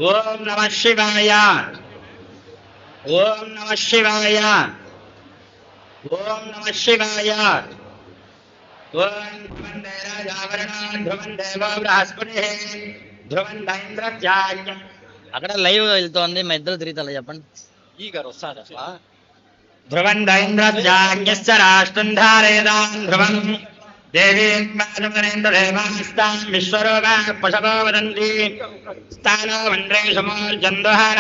ఓం నమః శివాయ. ఓం నమః శివాయ. ఓం నమః శివాయ. ఓం ధ్రువందే రాజావరణ ధ్రువం దేవో బృహస్పతి ధ్రువం ఇంద్రత్యాజ్ఞం. అక్కడ లైవ్ వెళ్తోంది, మా ఇద్దరు తిరుగుతా చెప్పండి. ఈ గారు వస్తారు అసలు. ధ్రువం ఇంద్రత్యాజ్ఞశ్చ రాష్ట్రం ధారేదాం ధ్రువం దేవీంద్రేవాస్తాం విశ్వరూపా పశవో వదంతి స్థానో మంత్రేషు మూర్జందుహార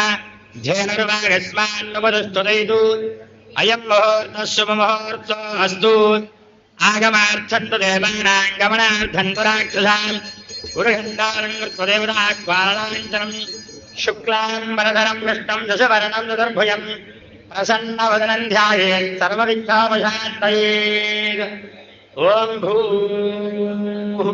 ధేనుర్వాగస్మాన్నుపదుస్తుదైతు అయం ముహూర్తః శుభముహూర్తో అస్తు. ఆగమార్థంతు దేవానాం గమనార్థంతు రాక్షసాం ఉరుగంధారం దేవతాక్వాలాంచనం శుక్లాంబరధరం విష్ణుం దశవర్ణం చతుర్భుజం ప్రసన్నవదనం ధ్యాయేత్ సర్వవిఘ్నోపశాంతయేత్. ఓం భూః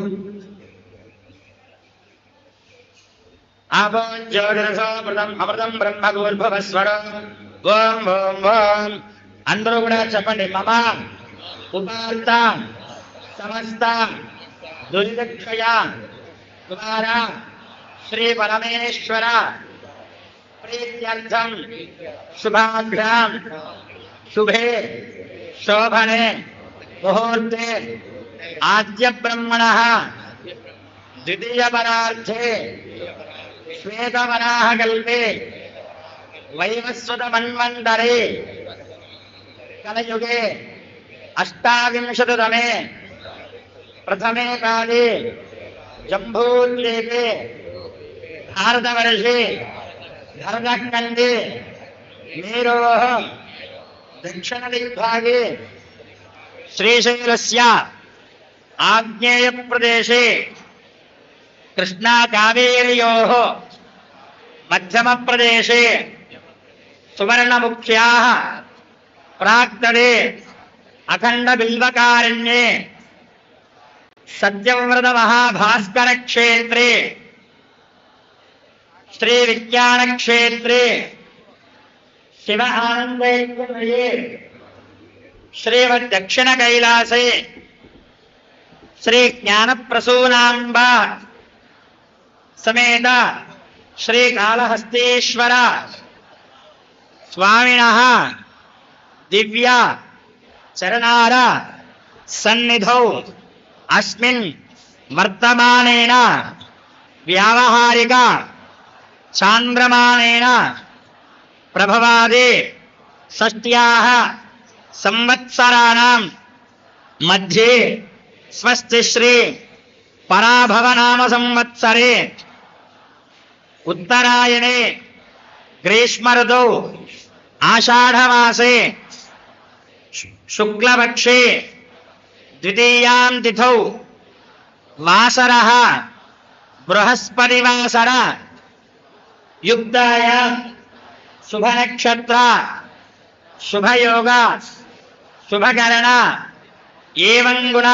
ఆపో జ్యోతిరసోమృతం అమృతం బ్రహ్మగోర్భవస్వరం. ఓం ఓం ఓం. అందరూ కూడా చెప్పండి. మమ ఉపార్త సమస్త దురితక్షయ కుమార శ్రీ పరమేశ్వర ప్రీత్యర్థం శుభాభ్యాం శుభే శోభనే ముహూర్తే ఆద్య బ్రహ్మణః ద్వితీయ పరార్థే శ్వేతవరాహ కల్పే వైవస్వత మన్వంతరే కలయుగే అష్టావింశతితమే ప్రథమే కాలే జంబూద్వీపే భారతవర్షే భరతఖండే మేరోః దక్షిణదిగ్భాగే శ్రీశైలస్య ఆగ్నేయ ప్రదేశే కృష్ణా కావేర్యోః మధ్యమ ప్రదేశే సువర్ణముఖ్యాః ప్రాక్తడే అఖండ బిల్వకారణ్యే సత్యవ్రత మహాభాస్కర క్షేత్రే శ్రీ విజ్ఞాన క్షేత్రే శివ ఆనందయే శ్రీమద్ దక్షిణ కైలాసే శ్రీ జ్ఞాన ప్రసూనాంబ సమేత శ్రీ కాళహస్తీశ్వర స్వామినః దివ్య చరణార సన్నిధౌ అస్మిన్ వర్తమానేన వ్యావహారిక చాంద్రమానేన ప్రభవాది షష్ట్యాః సంవత్సరాణం మధ్యే స్వస్తి శ్రీ పరాభవనామ సంవత్సరే ఉత్తరాయణే గ్రీష్మ ఋతౌ ఆషాఢమాసే శుక్లపక్షే ద్వితీయాం తిథౌ వాసరః బృహస్పతివాసర యుక్తాయాం శుభనక్షత్ర శుభయోగ శుభకరణ ఏవం గుణ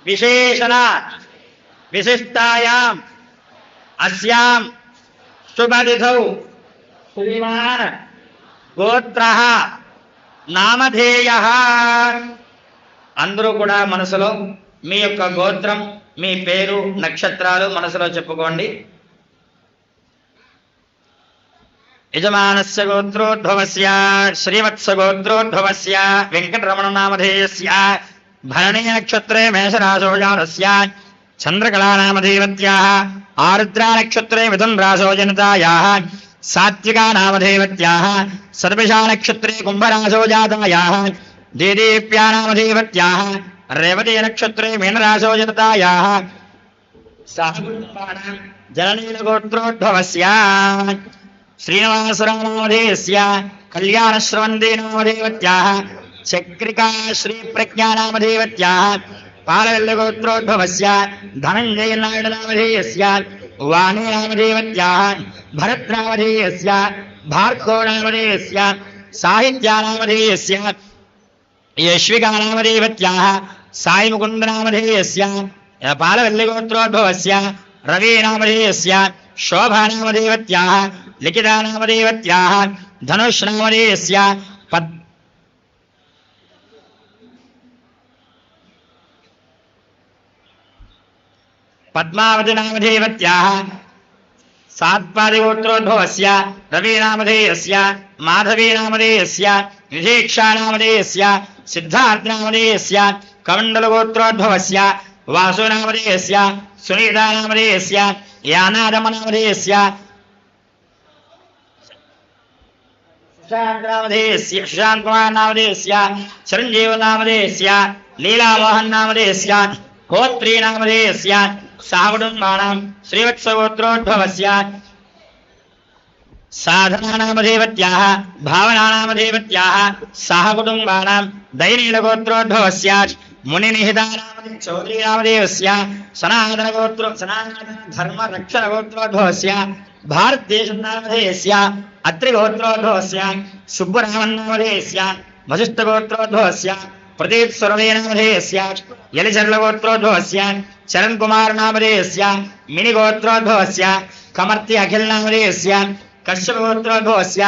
విశేషణ విశిష్టాయాం అస్యాం శుభతిథౌ శ్రీమాన్ గోత్రః నామధేయః. అందరూ కూడా మనసులో మీ యొక్క గోత్రం, మీ పేరు, నక్షత్రాలు మనసులో చెప్పుకోండి. యజమానస్య గోత్రోద్భవస్య శ్రీవత్స గోత్రోద్భవస్య వెంకటరమణ నామధేయస్య భరణీ నక్షత్రే మేషరాశో జాతస్య చంద్రకళా నామధేయవత్యాః ఆరుద్రా నక్షత్రే మిథున రాశో జనితాయాః సాత్వికా నామధేయవత్యాః సర్పిషా నక్షత్రే కుంభరాశో జాతాయాః దేదీప్యా నామధేయవత్యాః రేవతీ నక్షత్రే మీనరాశో జనితాయాః సహకుటుంబానాం జననీలగోత్రోద్భవస్య శ్రీనివాసరామనామధేయస్య కళ్యాణశ్రవంతి నామధేయవత్యాః చక్రికా శ్రీ ప్రజ్ఞా నామధేయవత్యాః పాలవెల్లగోత్రోద్భవస్య ధనంజయ నాయుడు నామధేయస్య వాణీ నామధేయవత్యాః భరత్ నామధేయస్య భార్గవ నామధేయస్య సాహిత్యా నామధేయస్య యశ్వికా నామధేయవత్యాః సాయి ముకుంద నామధేయస్య పాలవెల్లిగోత్రోద్భవస్య రవి నామధేయస్య శోభా నామధేయవత్యాః లిఖితా నామధేయవత్యాః ధనుష్ నామధేయస్య పద్మావతి నామధేయవత్యాః सात्पादिगोत्रोद्भवस्य रवीनामधेयस्य माधवीनामधेयस्य निधीक्षानामधेयस्य सिद्धार्थनामधेयस्य कमण्डलगोत्रोद्भवस्य वासुनामधेयस्य सुनीतानामधेयस्य यानादमनामधेयस्य सुशान्तकुमारनामधेयस्य चिरञ्जीवनामधेयस्य लीलामोहननामधेयस्य होत्रीनामधेयस्य साकुटुम्बानां श्रीवत्सगोत्रोद्भवस्य साधनानामधेवत्याः भावनानामधेवत्याः सहकुटुम्बानां दैनीलगोत्रोद्भवस्य मुनिनिहितानामधेयस्य सनातनधर्मरक्षणगोत्रोद्भवस्य भारतदेशनामधेयस्य अत्रिगोत्रोद्भवस्य सुब्बरामन्नामधेयस्य वसिष्ठगोत्रोद्भवस्य प्रदीपस्वरवेनामधेयस्य यलिचर्लगोत्रोद्भवस्य चरणकुमारनामधेयस्य मिनिगोत्रोद्भवस्य कमर्ति अखिलनामधेयस्य कश्यपगोत्रोद्भवस्य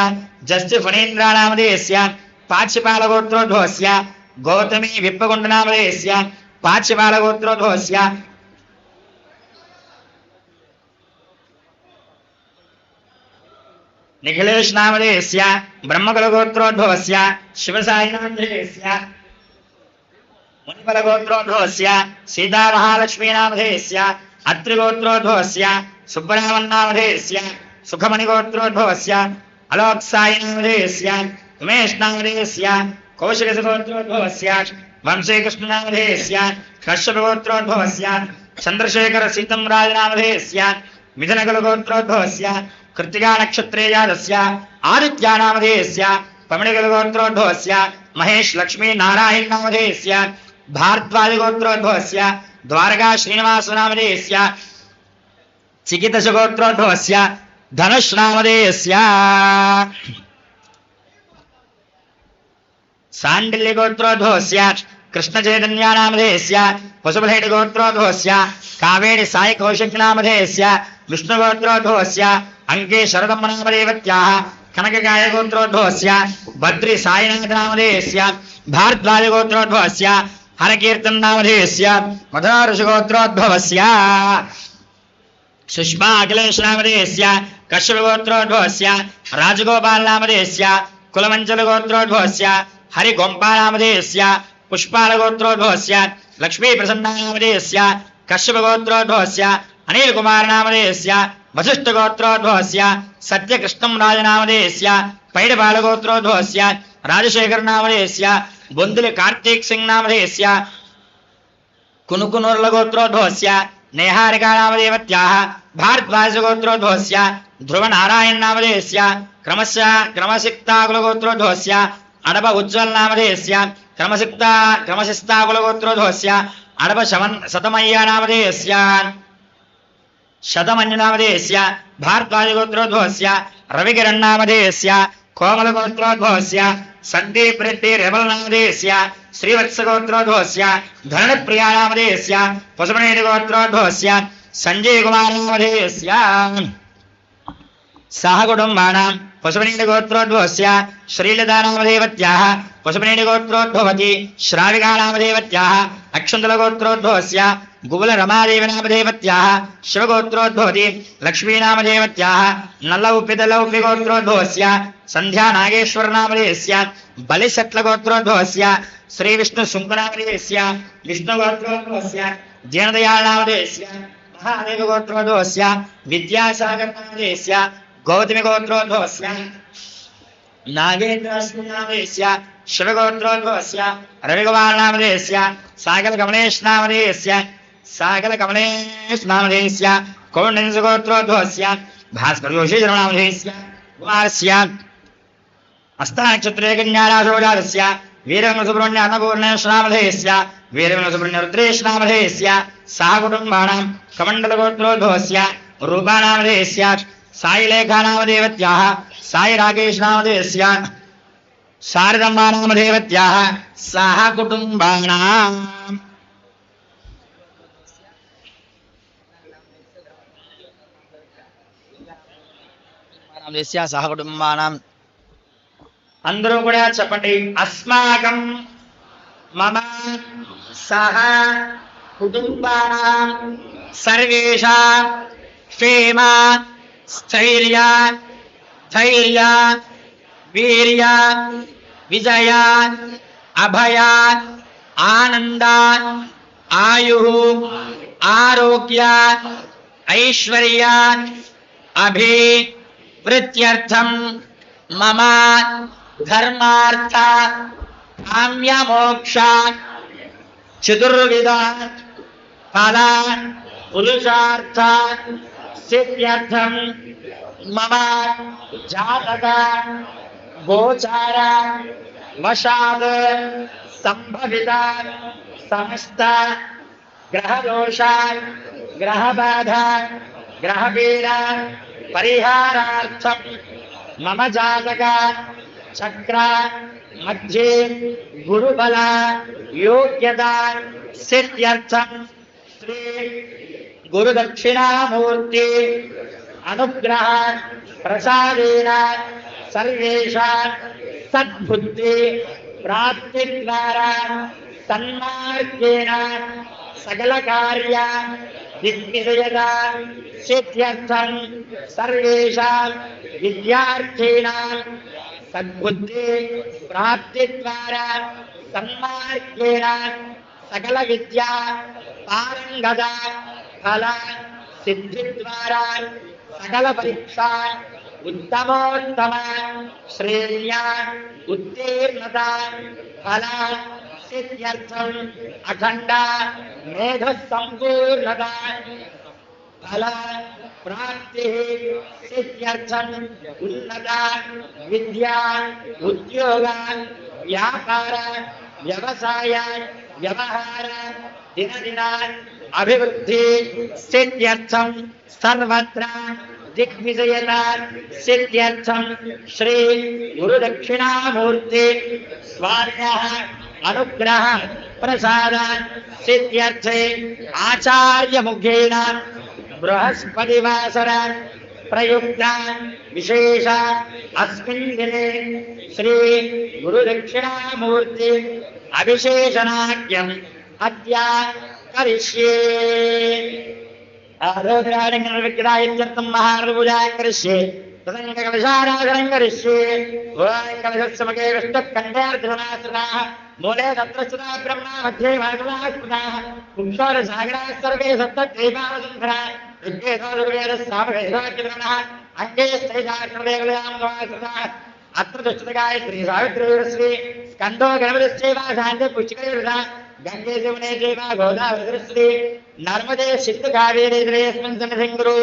जस्टिफणीन्द्रानामधेयस्य पाच्यपालगोत्रोद्भवस्य गौतमी विप्पकुण्डनामधेयस्य पाच्यपालगोत्रोद्भवस्य निखिलेशनामधेयस्य ब्रह्मकुलगोत्रोद्भवस्य शिवसायिनामधेयस्य मुनिफलगोत्रोद्भवस्य सीतामहालक्ष्मीनामधेयस्य अत्रिगोत्रोद्भवस्य सुब्बरामन्नामधेयस्य सुखमणिगोत्रोद्भवस्य अलोकसायिनामधेयस्य उमेशनामधेयस्य कौशिकगोत्रोद्भवस्य वंशीकृष्णनामधेयस्य कश्यपगोत्रोद्भवस्य चन्द्रशेखरसीतम्राजनामधेयस्य मिथुनकुलगोत्रोद्भवस्य कृत्तिकानक्षत्रेजातस्य आदित्यानामधेयस्य पमणिकुलगोत्रोद्भवस्य महेश लक्ष्मीनारायणनामधेयस्य भारद्वाजगोत्रोद्भवस्य द्वारका श्रीनिवासनामधेयस्य चिकितशगोत्रोद्भवस्य धनुष्नामधेयस्य सांडिल्यगोत्रोद्भवस्य कृष्णचैतन्यानामधेयस्य पशुपतिगोत्रोद्भवस्य कावेरी साई कौशिकनामधेयस्य विष्णुगोत्रोद्भवस्य अंके शरदम्मनामदेवत्याः कनककायगोत्रोद्भवस्य बद्री साईनाथनामधेयस्य भारद्वाजगोत्रोद्भवस्य हरकीर्तननामधेयस्य मधुराऋषिगोत्रोद्भवस्य सुष्मा अखिलेशनामधेयस्य कश्यपगोत्रोद्भवस्य राजगोपालनामधेयस्य कुलमञ्चलगोत्रोद्भवस्य हरिगोम्पानामधेयस्य पुष्पालगोत्रोद्भवस्य लक्ष्मीप्रसन्नानामधेयस्य कश्यपगोत्रोद्भवस्य अनिलकुमारनामधेयस्य वसिष्ठगोत्रोद्भवस्य सत्यकृष्णं राजनामधेयस्य पैडबालगोत्रोद्भवस्य राजशेखरनामधेयस्य बोन्दुलि कार्तीक सिंहनामधेयस्य कुनुकुनुर्लगोत्रोद्भवस्य नेहारिकानामदेवत्याः भारद्वाजगोत्रोद्भवस्य ध्रुवनारायणनामधेयस्य क्रमसिक्ताकुलगोत्रोद्भवस्य अडप उज्ज्वलनामधेयस्य क्रमशिस्ताकुलगोत्रोद्भवस्य अडप शतमय्यानामधेयस्य शतमञ्जुनामधेयस्य भारद्वाजगोत्रोद्भवस्य रविकिरणनामधेयस्य कोमलगोत्रोद्भवस्य संदीप रेड्डी रेबलनामधेयस्य श्रीवत्सगोत्रोद्भवस्य धरणप्रियानामधेयस्य पशुपतिगोत्रोद्भवस्य संजय कुमारनामधेयस्य सहकुटुम्बानां पशुपतिगोत्रोद्भवस्य श्रीलतानामदेवत्याः पशुपतिगोत्रोद्भवति श्राविकानामदेवत्याः अक्षुन्तलगोत्रोद्भवस्य गुबलरमादेवनामदेवत्याः शिवगोत्रोद्भवति लक्ष्मीनामदेवत्याः नल्लउप्पितलउप्पिगोत्रोद्भवस्य सन्ध्यानागेश्वरनामदेयस्य बलिशट्लगोत्रोद्भवस्य श्रीविष्णुशुङ्कनामदेयस्य विष्णुगोत्रोद्भवस्य दीनदयाळनामदेयस्य महादेवगोत्रोद्भवस्य विद्यासागरनामदेयस्य गौतमीगोत्रोद्भवस्य नागेन्द्राश्विनामदेयस्य शिवगोत्रोद्भवस्य रविकुमारनामदेयस्य साकलकमलेशनामदेयस्य कौण्डिन्यगोत्रोद्भवस्य भास्करजोशीजनामदेयस्य कुमारस्य हस्तानक्षत्रेकन्याराशोजातस्य वीरवेंकटसुब्रह्मण्य अन्नपूर्णेशनामधेयस्य वीरवेंकटसुब्रह्मण्यरुद्रेशनामधेयस्य सहकुटुम्बानां कमण्डलगोत्रोद्भवस्य रूपानामधेयस्य साईलेखानामदेवत्याः साईराकेशनामधेयस्य शारदम्बानामदेवत्याः सहकुटुम्बानां सहकुटुम्बानां అందరూ కూడా చెప్పండి అస్మాకం మమ సహ కుటుంబానాం సర్వేషాం క్షేమ स्थैर्य धैर्य वीर्य विजय अभय आनंद आयु आरोग्य ऐश्वर्य अभिवृद्ध्यर्थं मम धर्मार्थ काम्य मोक्ष चतुर्विध फल पुरुषार्थ सिद्ध्यर्थं मम जातक गोचार वशाद संभवित समस्त ग्रह दोष ग्रह बाधा ग्रह पीड़ा परिहारार्थं मम जातक चक्र मध्ये गुरुबल योग्यता सिद्ध्यर्थं श्री गुरुदक्षिणामूर्ति अनुग्रह प्रसादेन सर्वेषां सद्बुद्धि प्राप्तिद्वारा सन्मार्गेण सकल कार्य दिग्विजयता सिद्ध्यर्थं सर्वेषां विद्यार्थिनां सद्बुद्धि प्राप्तिद्वारा सन्मार्गेण सकल विद्या पारंगता फल सिद्धिद्वारा सकल परीक्षा उत्तमोत्तम श्रेया उत्तीर्णता फल सिद्ध्यर्थं अखंड मेध संपूर्णता फल प्राप्ति सिद्ध्यर्थं उन्नता विद्या उद्योग व्यापार व्यवसाय व्यवहार दिन दिन अभिवृद्धि सिद्ध्यर्थं सर्वत्र दिग्विजयता सिद्ध्यर्थं श्री गुरुदक्षिणामूर्ति स्वाम्यः अनुग्रह प्रसाद सिद्ध्यर्थे आचार्य मुखेन बृहस्पतिवासर प्रयुक्त विशेष अस्मिन् दिने श्री गुरुदक्षिणामूर्ति अभिषेचनाख्यम् अद्य करिष्ये आरोग्यालिङ्गनविग्रहायत्यर्थं महापूजां करिष्ये तदङ्गकलशाराधनं करिष्ये ओं कलशस्समगे विष्णुकण्ठेऽर्जुनासनाः मूले तत्रस्थिता ब्रह्मा मध्ये भागवताः पुंसोरसागराः सर्वे सप्तद्वीपावसुन्धराः ऋग्वेदो ऋग्वेदः सामवेदोऽग्निगणः अङ्गे स्थैताः सर्वेकलयामवासुताः अत्र दुष्टगायत्री सावित्रीश्री स्कन्दो गणपतिश्चैव शान्ति पुष्टिकैर्वृता गंगे जमुने चैव गोदावरी नर्मदे सिंधु कावेरी त्रयस्मिन् सन्निधिं कुरु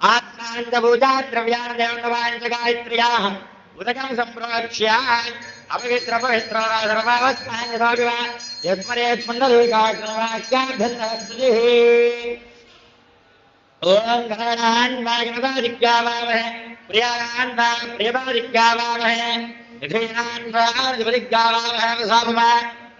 आत्मानन्दपूजा द्रव्याणि देवन्दवाञ्च गायत्र्याः उदकं सम्प्रोक्ष्य अपवित्र सर्वावस्थान् यथापि वा यस्मरेत् पुण्डरीकाग्रवाक्याभ्यन्तः ओम गणान् वागणवादिज्ञावामहे प्रियान् वा प्रियवादिज्ञावामहे निधीनान् वा निधिज्ञावामहे वसामः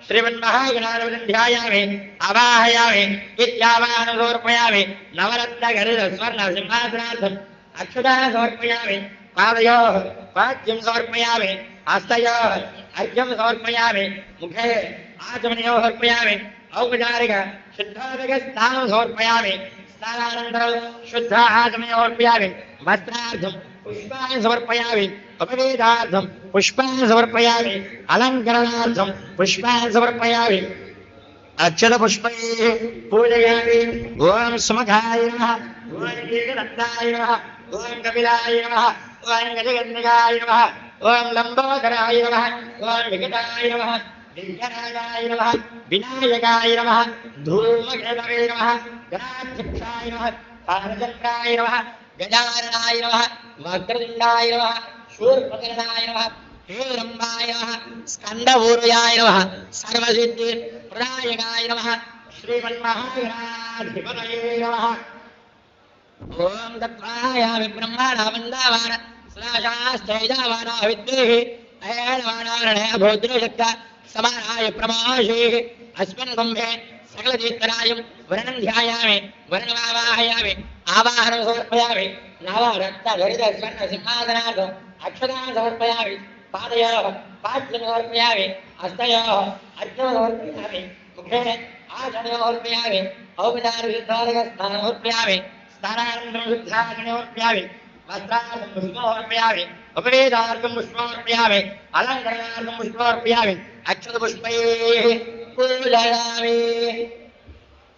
श्रीमन्महागणाधिपतिं ध्यायामि आवाहयामि इत्यावाहनं समर्पयामि नवरत्नगरुडस्वर्णसिंहासनार्थम् अक्षताः समर्पयामि पादयोः पाद्यं समर्पयामि हस्तयोः अर्घ्यं समर्पयामि मुखे आचमनयोः समर्पयामि औपचारिक शुद्धोदकस्नानं समर्पयामि स्नानानन्तरं शुद्ध आचमनयोः समर्पयामि वस्त्रार्थं पुष्पाणि समर्पयामि उपवेदार्थं पुष्पाणि समर्पयामि अलङ्करणार्थं पुष्पाणि समर्पयामि अक्षतपुष्पैः पूजयामि ओम सुमखाय नमः ओम कीर्तनन्दाय नमः ओम कपिलाय नमः ओम गजगन्निकाय नमः ओम लम्बोदराय नमः ओम विकटाय नमः विघ्नराजाय नमः विनायकाय नमः धूमकेतवे नमः गणाध्यक्षाय नमः पारचन्द्राय नमः गजाननाय नमः वक्रतुण्डाय नमः शूर्पकर्णाय नमः हेरम्बाय नमः स्कन्दपूर्वयाय नमः सर्वसिद्धि प्रदायकाय नमः श्रीमन्महागणाधिपतये नमः ओम तत्त्वायामि ब्रह्मणा वन्दावान स्नाशास्तेजावाना विद्वेः अयनवानारणय भौद्रशक्त समानाय प्रमाशेः अस्मिन् कुम्भे सकलतीर्थराजं वर्णं ध्यायामि वर्णमावाहयामि आवाहनं समर्पयामि नवरत्नगरुडस्वर्णसिंहासनार्थम् अक्षतान् समर्पयामि पादयोः पाद्यं समर्पयामि हस्तयोः अर्घ्यं समर्पयामि मुखे आचरणयोर्पयामि औपचारिकस्नानमर्पयामि स्नानानन्तरं शुद्धाचरणयोर्पयामि वस्त्रार्थं पुष्पमर्पयामि उपवेदार्थं पुष्पमर्पयामि अलङ्करणार्थं पुष्पमर्पयामि अक्षतपुष्पैः पूजयामि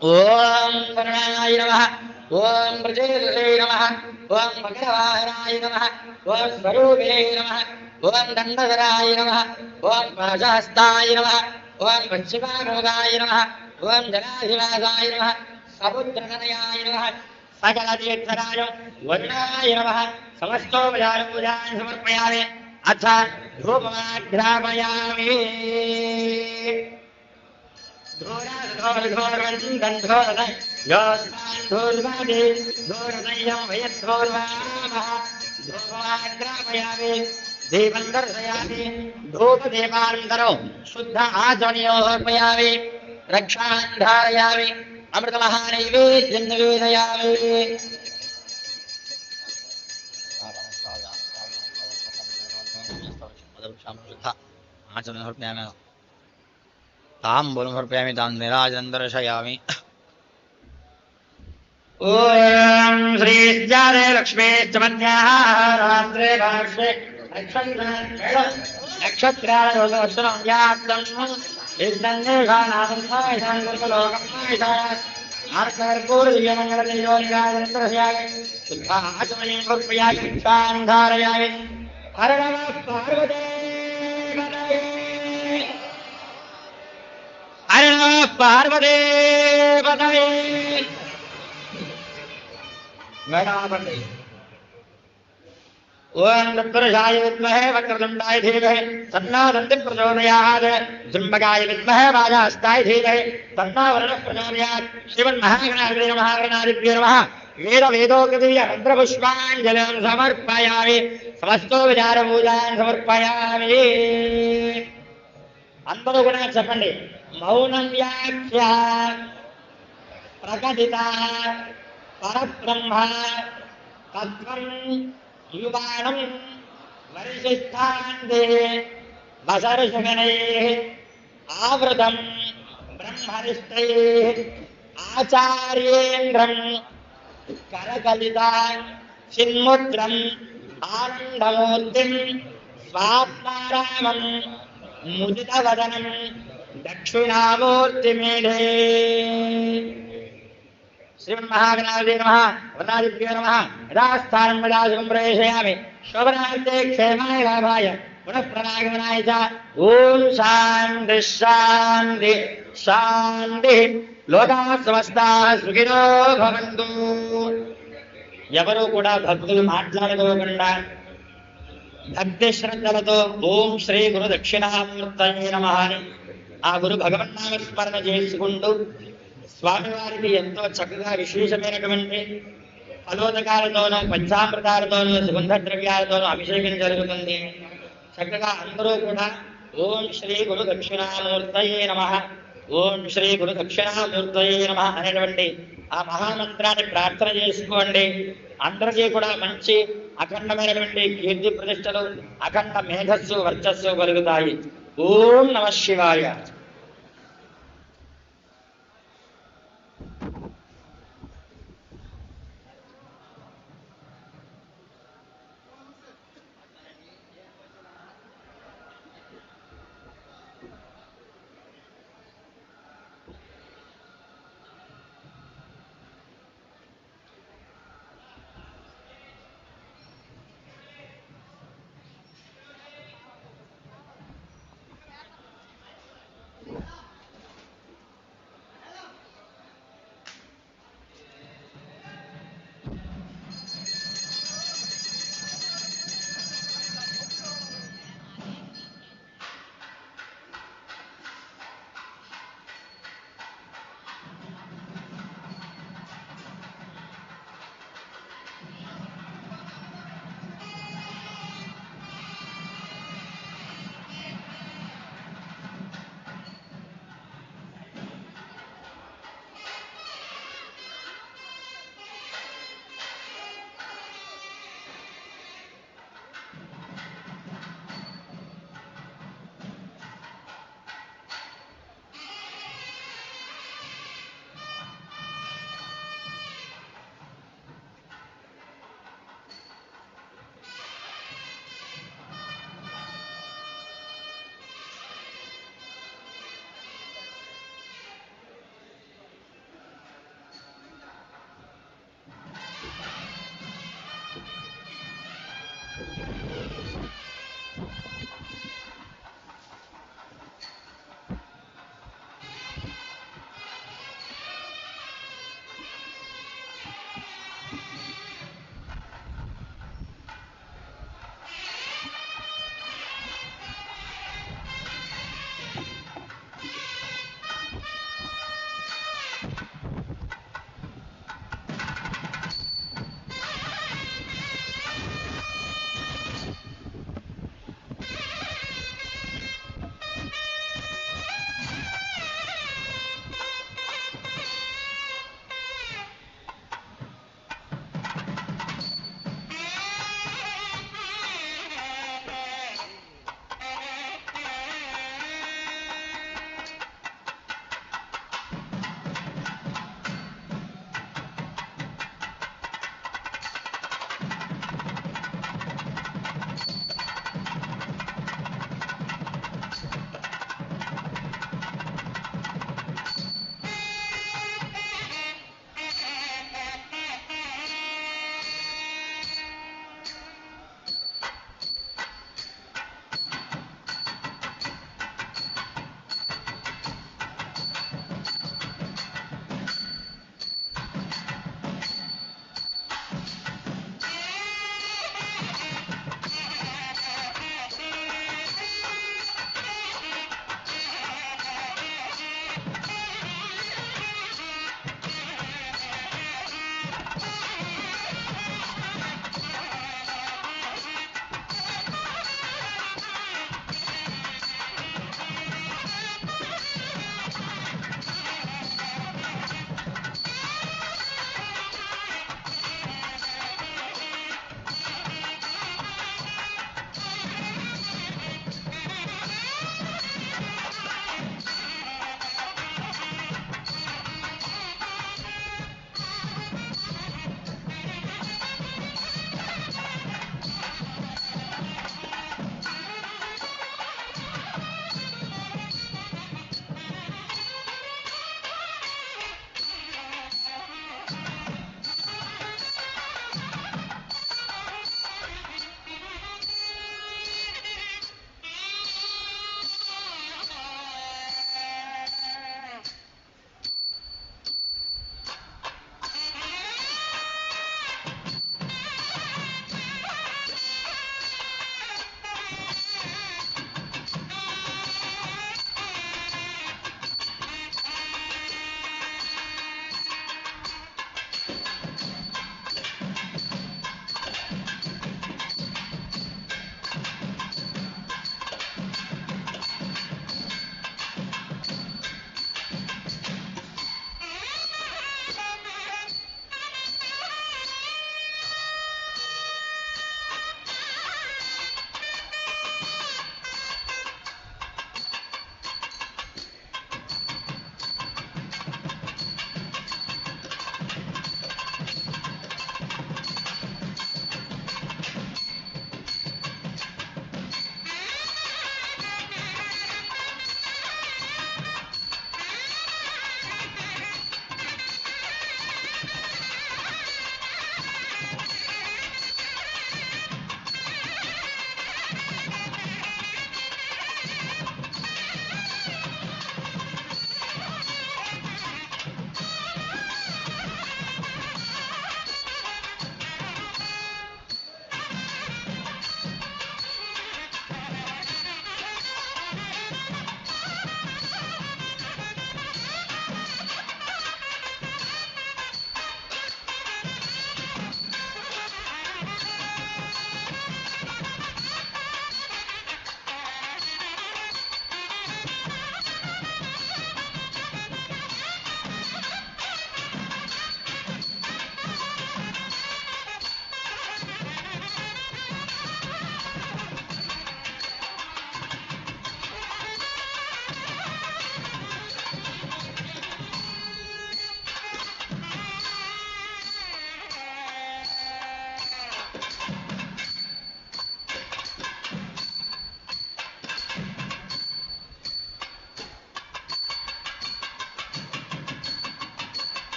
ओम गणाय नमः ओम प्रचेतसे नमः ओम मकरवाहनाय नमः ओम स्वरूपे नमः ओम दंडधराय नमः ओम पाशहस्ताय नमः ओम पश्चिमारोगाय नमः ओम जनाधिवासाय नमः समुद्रतनयाय नमः सकलतीर्थराय वरुणाय नमः समस्तोपचारपूजान् समर्पयामि अथ धूपमाघ्रापयामि दीपं दर्शयामि धूपदीपानन्तरो शुद्ध आचमनीयोर्पयामि रक्षां धारयामि अमृतमहानैवेद्यं निवेदयामि आचमनीयोर्पयामि ताम्बूलं समर्पयामि तां निराजनं दर्शयामि ओम श्री ज्ञाने लक्ष्मी चमत्याः रात्रे भाष्ये नक्षत्राणोदर्शनं यात्तं इदन्नेषानामन्तायसाङ्गल्पलोकमायसा आर्कर्पूर्यमङ्गलदेयोनिकादन्तरस्यामि शुद्धाचमनीं समर्पयामि रक्षां धारयामि हर नमः पार्वते पतये हर नमः पार्वते पतये गणापति ओम तत्पुरुषाय विद्महे वक्रतुण्डाय धीमहि तन्नो दन्तिः प्रचोदयात् जृम्बकाय विद्महे वाजहस्ताय धीमहि तन्नो वरुणः प्रचोदयात् श्रीमन्महागणाधिपते नमः गणाधिपते नमः वेदोक्तदिव्य मन्त्रपुष्पाञ्जलिं समर्पयामि समस्तोपचारपूजान् समर्पयामि అందరూ కూడా చెప్పండి మౌనం వ్యాఖ్య ప్రకటిత పరబ్రహ్మ తత్వం యువాణం వరిష్టాంతే వసర్షగణై ఆవృతం బ్రహ్మరిష్టై ఆచార్యేంద్రం కరకలిత చిన్ముద్రం ఆనందమూర్తిం స్వాత్మారామం ముదితవదనం దక్షిణామూర్తిమీఢే श्रीमन्महागणाधिपते नमः वरदादिभ्यो नमः यथास्थानं विलासं प्रवेशयामि शोभनार्थे क्षेमाय लाभाय पुनः प्रणागमनाय च ॐ शान्तिः शान्तिः शान्तिः लोकाः समस्ताः सुखिनो भवन्तु ఎవరు కూడా భక్తులు మాట్లాడుకోకుండా భక్తి శ్రద్ధలతో ఓం శ్రీ గురు దక్షిణామూర్తయే నమః అని ఆ గురు భగవన్నామ స్మరణ చేసుకుంటూ స్వామివారికి ఎంతో చక్కగా విశేషమైనటువంటి ఫలోదకాలతోనూ పంచామృతాలతోనూ సుగంధ ద్రవ్యాలతోనూ అభిషేకం జరుగుతుంది. చక్కగా అందరూ కూడా ఓం శ్రీ గురు దక్షిణామూర్తయే నమః ఓం శ్రీ గురు దక్షిణామూర్తయే నమః అనేటువంటి ఆ మహామంత్రాన్ని ప్రార్థన చేసుకోండి. అందరికీ కూడా మంచి అఖండమైనటువంటి కీర్తి ప్రతిష్టలు అఖండ మేధస్సు వర్చస్సు కలుగుతాయి. ఓం నమ శివాయ.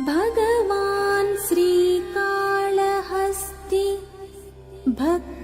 भगवान् श्रीकाళहस्ती भक्